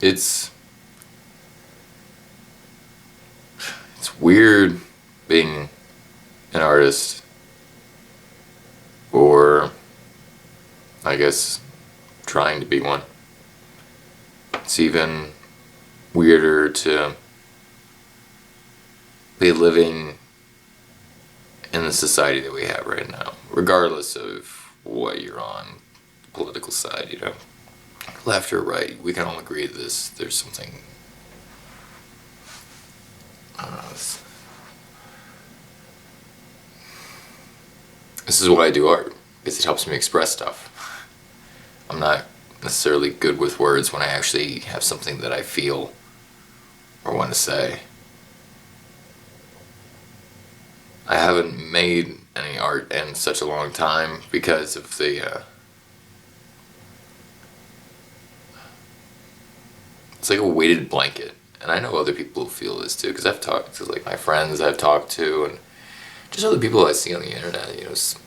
it's it's weird being an artist, or I guess trying to be one. It's even weirder to be living in the society that we have right now, regardless of what you're on, the political side, left or right. We can all agree that there's something. I don't know. This is why I do art, because it helps me express stuff. I'm not necessarily good with words when I actually have something that I feel or want to say. I haven't made any art in such a long time because of it's like a weighted blanket. And I know other people feel this too, because I've talked to my friends I've talked to, and just other people I see on the internet, this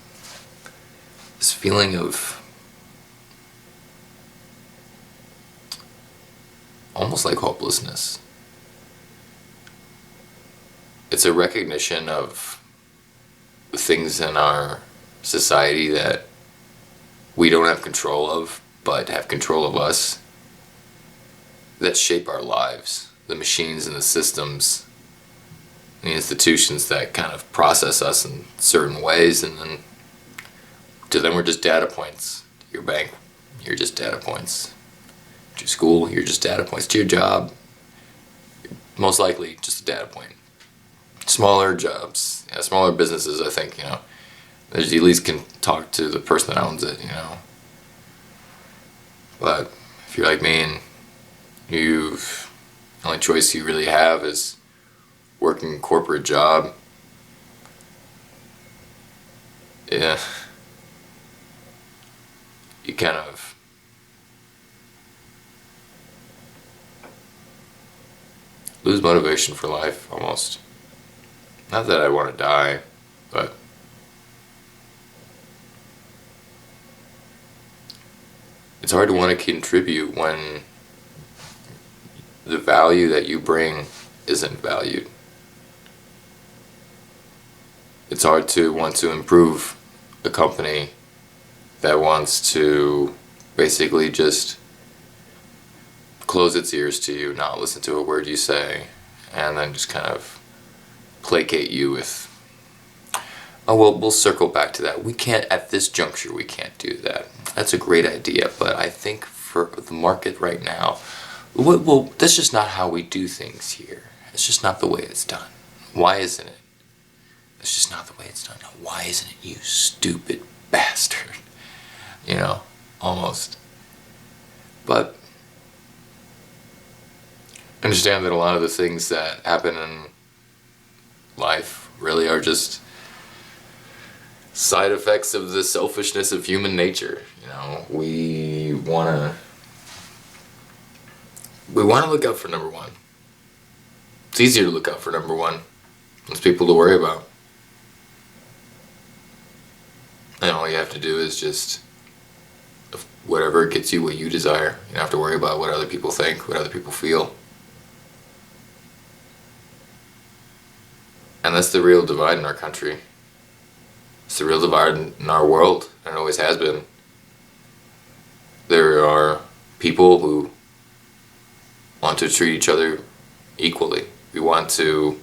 feeling of almost like hopelessness. It's a recognition of things in our society that we don't have control of, but have control of us, that shape our lives. The machines and the systems, the institutions that kind of process us in certain ways, and then to them we're just data points. To your bank, you're just data points. To your school, you're just data points. To your job, most likely just a data point. Smaller jobs, smaller businesses, I think, you at least can talk to the person that owns it, But if you're like me and the only choice you really have is working a corporate job, yeah, you kind of lose motivation for life, almost. Not that I want to die, but it's hard to want to contribute when the value that you bring isn't valued. It's hard to want to improve a company that wants to basically just close its ears to you, not listen to a word you say, and then just kind of placate you with, oh, well, we'll circle back to that. We can't, at this juncture, we can't do that. That's a great idea, but I think for the market right now, well, that's just not how we do things here. It's just not the way it's done. Why isn't it? It's just not the way it's done. Why isn't it, you stupid bastard? Almost. But understand that a lot of the things that happen in life really are just side effects of the selfishness of human nature. We want to look out for number one. It's easier to look out for number one. There's people to worry about. And all you have to do is just whatever gets you what you desire. You don't have to worry about what other people think, what other people feel. And that's the real divide in our country. It's the real divide in our world, and it always has been. There are people who want to treat each other equally. We want to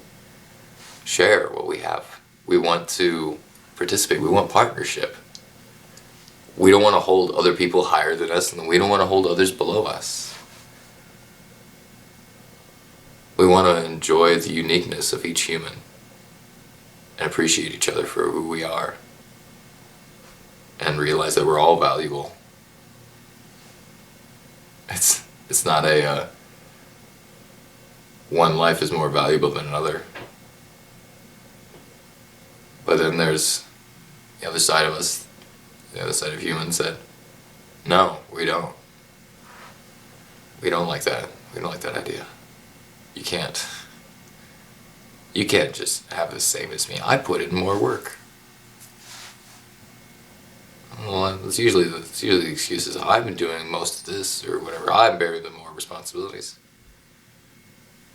share what we have. We want to participate. We want partnership. We don't want to hold other people higher than us, and we don't want to hold others below us. We want to enjoy the uniqueness of each human and appreciate each other for who we are, and realize that we're all valuable. It's not a one life is more valuable than another. But then there's the other side of us, the other side of humans that, no, we don't. We don't like that. We don't like that idea. You can't just have the same as me. I put in more work. Well, it's usually the excuses. I've been doing most of this or whatever. I'm bearing the more responsibilities.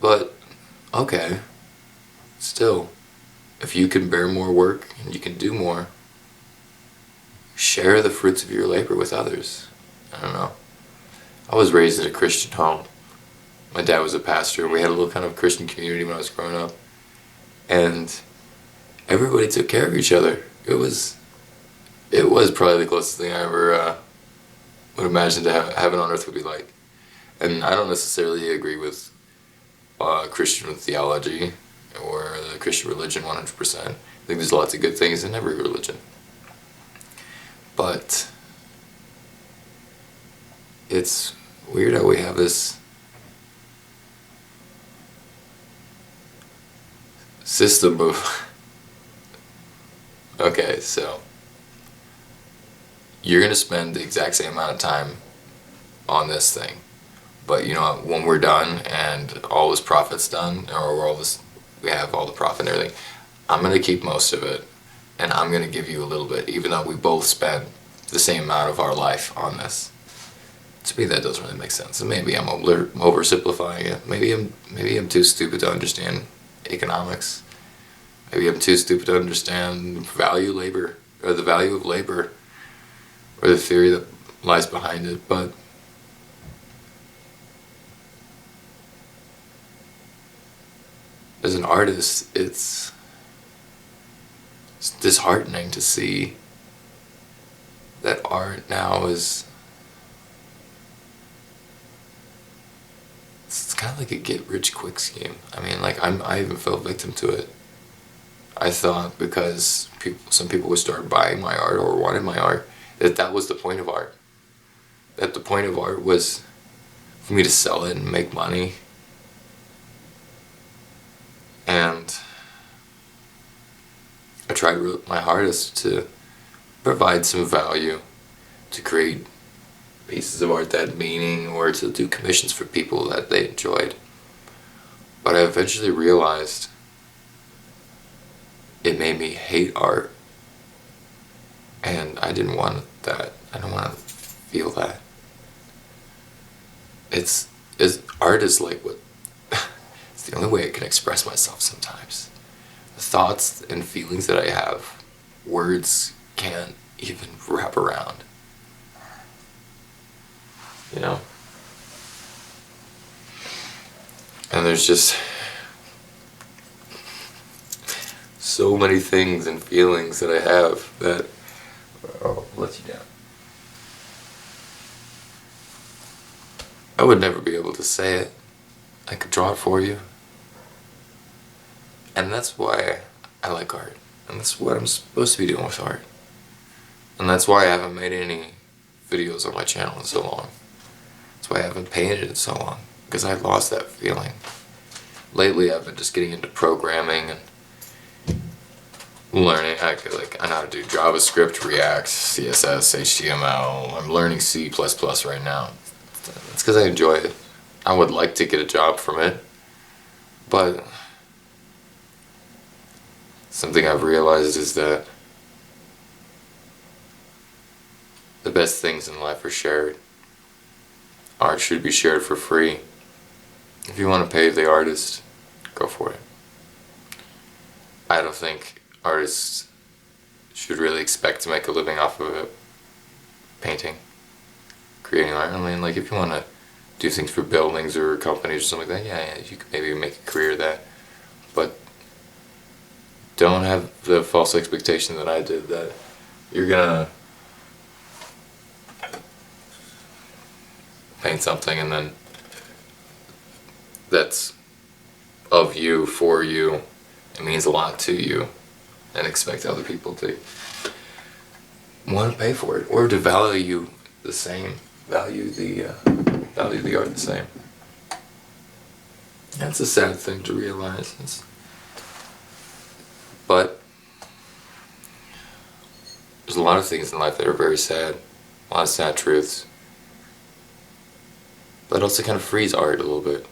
But okay, still, if you can bear more work and you can do more, share the fruits of your labor with others. I don't know. I was raised in a Christian home. My dad was a pastor. We had a little kind of Christian community when I was growing up, and everybody took care of each other. It was probably the closest thing I ever would imagine to heaven on earth would be like. And I don't necessarily agree with Christian theology or the Christian religion 100%. I think there's lots of good things in every religion. But it's weird how we have this system of okay, so you're gonna spend the exact same amount of time on this thing, but you know what, when we're done and all this profit's done, or we have all the profit and everything, I'm gonna keep most of it, and I'm gonna give you a little bit, even though we both spent the same amount of our life on this. To me, that doesn't really make sense. And maybe I'm oversimplifying it. Maybe I'm too stupid to understand economics. Maybe I'm too stupid to understand labor, or the value of labor, or the theory that lies behind it. But as an artist, it's disheartening to see that art now is, it's kind of like a get rich quick scheme. I mean, like I even fell victim to it. I thought because some people would start buying my art or wanted my art, that was the point of art. That the point of art was for me to sell it and make money. And I tried my hardest to provide some value, to create pieces of art that had meaning, or to do commissions for people that they enjoyed. But I eventually realized it made me hate art, and I didn't want that. I don't want to feel that. Art is like what it's the only way I can express myself sometimes. The thoughts and feelings that I have, words can't even wrap around. You know? And there's just so many things and feelings that I have that let you down. I would never be able to say it. I could draw it for you. And that's why I like art. And that's what I'm supposed to be doing with art. And that's why I haven't made any videos on my channel in so long. That's why I haven't painted in so long. Because I lost that feeling. Lately I've been just getting into programming and learning. I know how to do JavaScript, React, CSS, HTML. I'm learning C++ right now. It's because I enjoy it. I would like to get a job from it. But something I've realized is that the best things in life are shared. Art should be shared for free. If you want to pay the artist, go for it. I don't think artists should really expect to make a living off of it. Painting, creating art. I mean, like, if you want to do things for buildings or companies or something like that, yeah, you could maybe make a career of that. But don't have the false expectation that I did, that you're gonna paint something and then that's of you, for you, it means a lot to you, and expect other people to want to pay for it, or to value the same, value the art the same. That's a sad thing to realize. But there's a lot of things in life that are very sad, a lot of sad truths. But it also kind of frees art a little bit.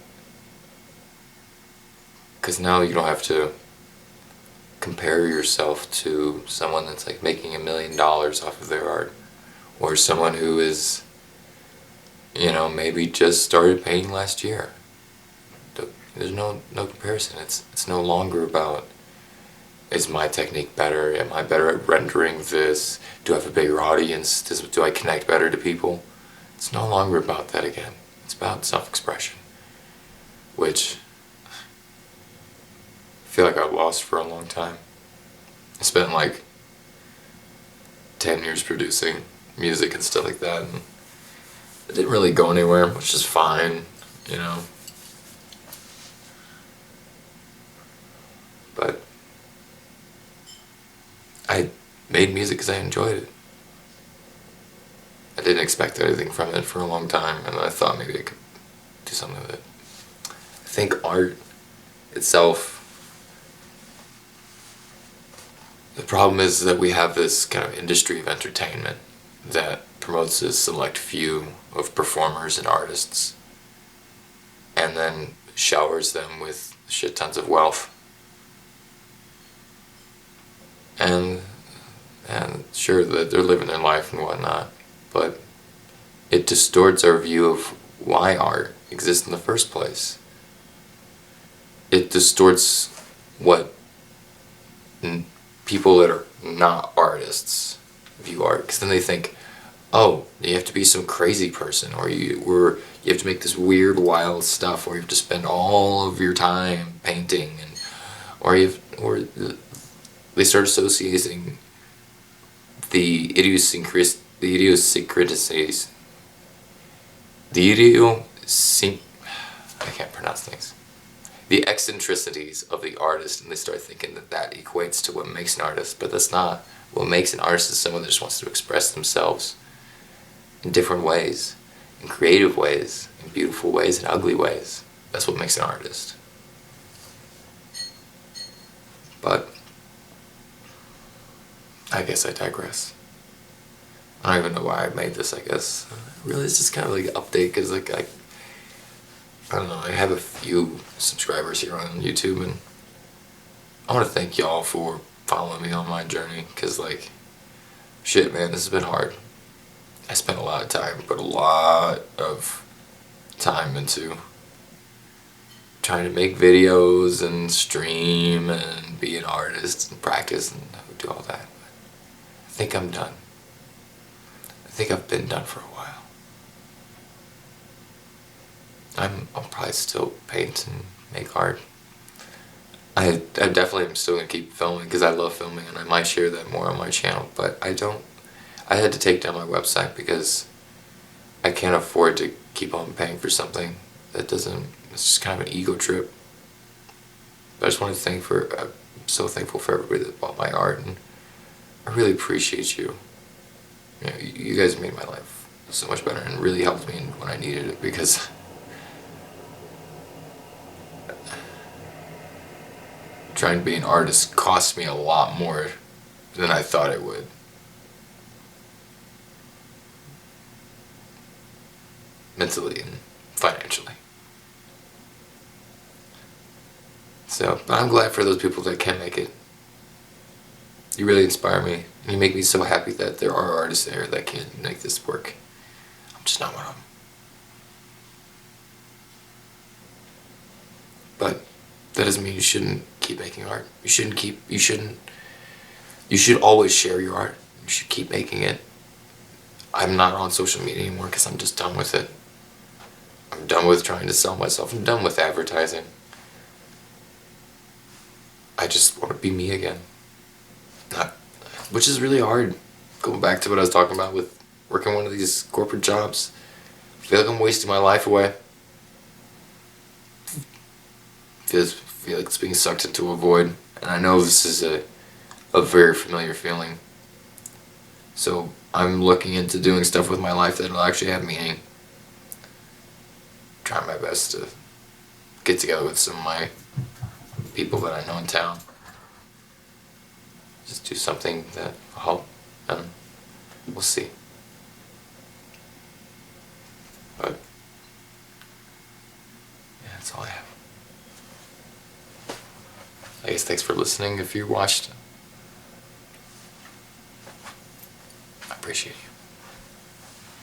Because now you don't have to compare yourself to someone that's like making $1 million off of their art, or someone who is, maybe just started painting last year. There's no comparison. It's no longer about, is my technique better? Am I better at rendering this? Do I have a bigger audience? Do I connect better to people? It's no longer about that again. It's about self-expression, which I feel like I've lost for a long time. I spent like 10 years producing music and stuff like that, and it didn't really go anywhere, which is fine, But I made music because I enjoyed it. I didn't expect anything from it for a long time, and I thought maybe I could do something with it. I think art itself, the problem is that we have this kind of industry of entertainment that promotes a select few of performers and artists, and then showers them with shit tons of wealth. And sure, that they're living their life and whatnot, but it distorts our view of why art exists in the first place. It distorts what people that are not artists view art, because then they think, oh, you have to be some crazy person, or you have to make this weird, wild stuff, or you have to spend all of your time painting, or they start associating the idiosyncrasies, I can't pronounce things, the eccentricities of the artist, and they start thinking that equates to what makes an artist, but that's not. What makes an artist is someone that just wants to express themselves in different ways, in creative ways, in beautiful ways, in ugly ways. That's what makes an artist. But I guess I digress. I don't even know why I made this, I guess. Really, it's just kind of like an update, because I don't know, I have a few subscribers here on YouTube, and I want to thank y'all for following me on my journey, because shit, man, this has been hard. I spent a lot of time, put a lot of time into trying to make videos and stream and be an artist and practice and do all that. I think I'm done. I think I've been done for a while. I'll probably still paint and make art. I definitely am still gonna keep filming, because I love filming, and I might share that more on my channel, but I had to take down my website because I can't afford to keep on paying for something that doesn't, it's just kind of an ego trip. But I just want to I'm so thankful for everybody that bought my art, and I really appreciate you. You guys made my life so much better and really helped me when I needed it, because trying to be an artist cost me a lot more than I thought it would. Mentally and financially. So, but I'm glad for those people that can make it. You really inspire me, and you make me so happy that there are artists there that can make this work. I'm just not one of them. But that doesn't mean you shouldn't keep making art. You should always share your art. You should keep making it. I'm not on social media anymore because I'm just done with it. I'm done with trying to sell myself. I'm done with advertising. I just want to be me again. Which is really hard. Going back to what I was talking about with working one of these corporate jobs. I feel like I'm wasting my life away. Feel like it's being sucked into a void. And I know this is a very familiar feeling. So I'm looking into doing stuff with my life that'll actually have meaning. Trying my best to get together with some of my people that I know in town. Just do something that will help, and we'll see. But yeah, that's all I have. I guess thanks for listening if you watched. I appreciate you.